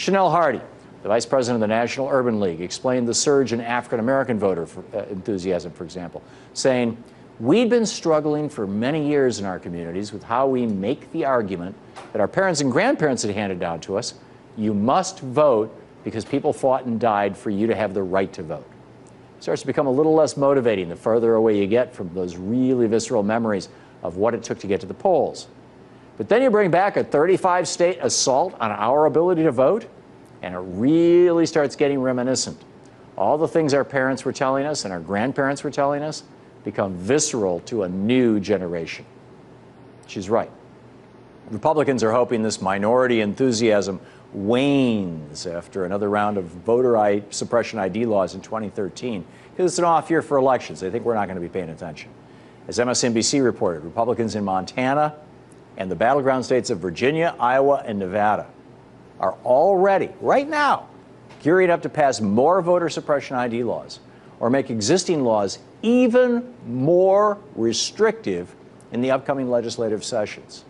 Chanel Hardy, the vice president of the National Urban League, explained the surge in African-American voter enthusiasm, for example, saying, "We'd been struggling for many years in our communities with how we make the argument that our parents and grandparents had handed down to us. You must vote because people fought and died for you to have the right to vote." It starts to become a little less motivating the further away you get from those really visceral memories of what it took to get to the polls. But then you bring back a 35-state assault on our ability to vote, and it really starts getting reminiscent. All the things our parents were telling us and our grandparents were telling us become visceral to a new generation. She's right. Republicans are hoping this minority enthusiasm wanes after another round of voter suppression ID laws in 2013, because it's an off year for elections. They think we're not going to be paying attention. As MSNBC reported, Republicans in Montana and the battleground states of Virginia, Iowa, and Nevada are already, right now, gearing up to pass more voter suppression ID laws or make existing laws even more restrictive in the upcoming legislative sessions.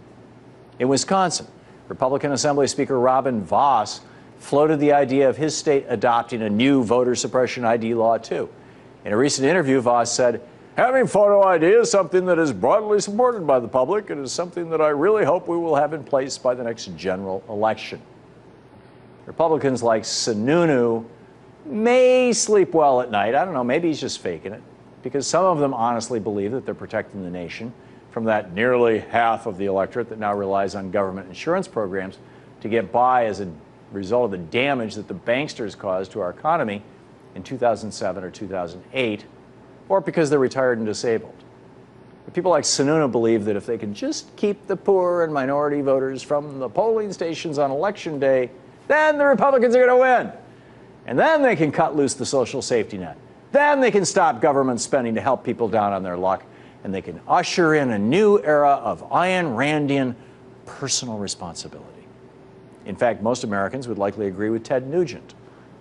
In Wisconsin, Republican Assembly Speaker Robin Vos floated the idea of his state adopting a new voter suppression ID law, too. In a recent interview, Vos said, "Having photo ID is something that is broadly supported by the public and is something that I really hope we will have in place by the next general election." Republicans like Sununu may sleep well at night. I don't know, maybe he's just faking it, because some of them honestly believe that they're protecting the nation from that nearly half of the electorate that now relies on government insurance programs to get by as a result of the damage that the banksters caused to our economy in 2007 or 2008, or because they're retired and disabled. But people like Sununu believe that if they can just keep the poor and minority voters from the polling stations on Election Day, then the Republicans are going to win. And then they can cut loose the social safety net. Then they can stop government spending to help people down on their luck. And they can usher in a new era of Ayn Randian personal responsibility. In fact, most Americans would likely agree with Ted Nugent,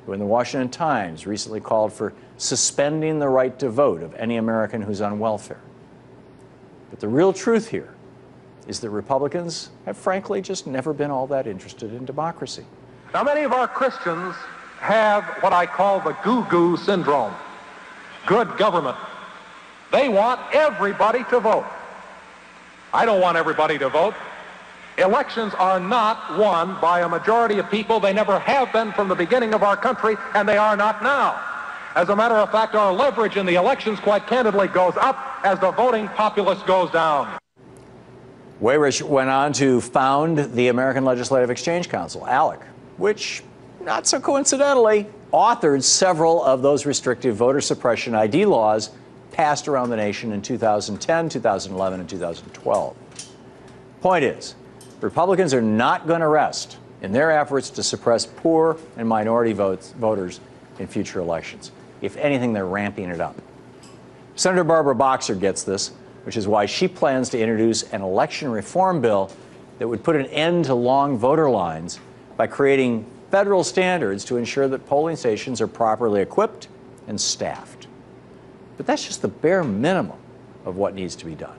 who in the Washington Times recently called for suspending the right to vote of any American who's on welfare. But the real truth here is that Republicans have frankly just never been all that interested in democracy. Now, many of our Christians have what I call the goo-goo syndrome. Good government. They want everybody to vote. I don't want everybody to vote. Elections are not won by a majority of people. They never have been from the beginning of our country, and they are not now. As a matter of fact, our leverage in the elections, quite candidly, goes up as the voting populace goes down. Weyrich went on to found the American Legislative Exchange Council, ALEC, which, not so coincidentally, authored several of those restrictive voter suppression ID laws passed around the nation in 2010, 2011, and 2012. Point is, Republicans are not going to rest in their efforts to suppress poor and minority voters in future elections. If anything, they're ramping it up. Senator Barbara Boxer gets this, which is why she plans to introduce an election reform bill that would put an end to long voter lines by creating federal standards to ensure that polling stations are properly equipped and staffed. But that's just the bare minimum of what needs to be done.